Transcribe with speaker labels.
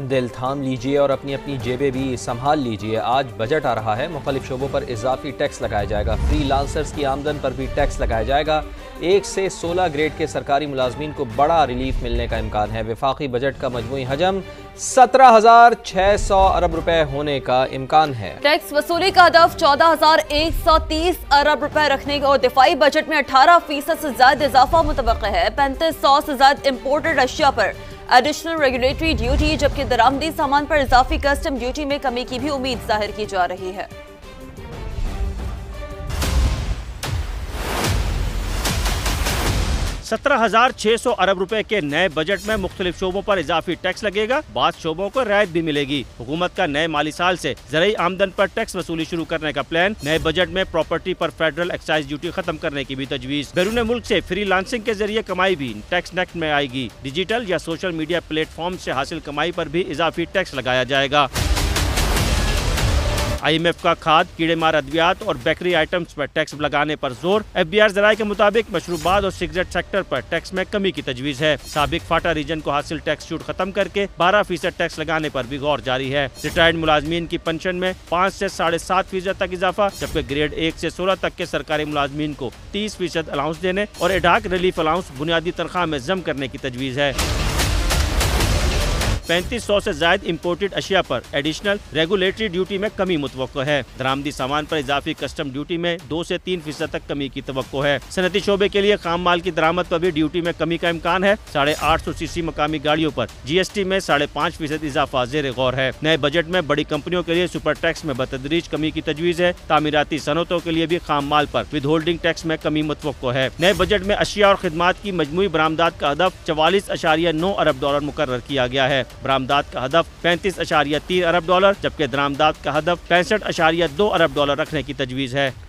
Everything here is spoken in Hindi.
Speaker 1: दिल थाम लीजिए और अपनी अपनी जेबें भी संभाल लीजिए। आज बजट आ रहा है, मुख्तलिफ शोबों पर इजाफी टैक्स लगाया जाएगा। फ्री लांसर्स की आमदन पर भी टैक्स लगाया जाएगा। 1 से 16 ग्रेड के सरकारी मुलाजमीन को बड़ा रिलीफ मिलने का इम्कान है। वफाकी बजट का मजमूई हजम 17,600 अरब रुपए होने का इम्कान है।
Speaker 2: टैक्स वसूली का हदफ 14,130 अरब रुपए रखने का और दिफाई बजट में 18% से ज्यादा इजाफा मुतवक्किल है। 3500 से ज्यादा इम्पोर्टेड अशिया पर एडिशनल रेगुलेटरी ड्यूटी, जबकि दरामदी सामान पर इजाफी कस्टम ड्यूटी में कमी की भी उम्मीद जाहिर की जा रही है।
Speaker 3: 17,600 अरब रुपए के नए बजट में मुख्तलिफ शोबों पर इजाफी टैक्स लगेगा। बाद शोबों को रियायत भी मिलेगी। हुकूमत का नए माली साल से ज़राई आमदन पर टैक्स वसूली शुरू करने का प्लान। नए बजट में प्रॉपर्टी पर फेडरल एक्साइज ड्यूटी खत्म करने की भी तजवीज़। बैरून मुल्क से फ्री लांसिंग के जरिए कमाई भी टैक्स नेट में आएगी। डिजिटल या सोशल मीडिया प्लेटफॉर्म से हासिल कमाई पर भी इजाफी टैक्स लगाया जाएगा। IMF का खाद, कीड़े मार अद्वियात और बेकरी आइटम्स पर टैक्स लगाने पर जोर। FBR ज़राए के मुताबिक मशरूबात और सिगरेट सेक्टर पर टैक्स में कमी की तजवीज़ है। साबिक फाटा रीजन को हासिल टैक्स छूट खत्म करके 12% टैक्स लगाने पर भी गौर जारी है। रिटायर्ड मुलाजमीन की पेंशन में 5 से 7.5% तक इजाफा, जबकि ग्रेड 1 से 16 तक के सरकारी मुलाजमीन को 30% अलाउंस देने और एडहाक रिलीफ अलाउंस बुनियादी तनख्वाह में जम करने की तजवीज़ है। 3500 से ज्यादा इम्पोर्टेड अशिया पर एडिशनल रेगुलेटरी ड्यूटी में कमी मुतवक्को है। दरामदी सामान पर इजाफी कस्टम ड्यूटी में 2 से 3% तक कमी की तवक्को है। सनती शोबे के लिए खाम माल की दरामद पर भी ड्यूटी में कमी का इम्कान है। 850 सीसी मकामी गाड़ियों पर GST में 5.5% इजाफा ज़ेर गौर है। नए बजट में बड़ी कंपनियों के लिए सुपर टैक्स में बतदरीज कमी की तजवीज़ है। तामीराती सनतों के लिए भी खाम माल पर विद होल्डिंग टैक्स में कमी मुतवक्को है। नए बजट में अशिया और खिदमात की मजमूई बरामदात का हदफ 44.9 अरब डॉलर मुकर्रर किया गया है। बरामदात का हदफ 35.3 अरब डॉलर, जबकि दरामदात का हदफ 65.2 अरब डॉलर रखने की तजवीज़ है।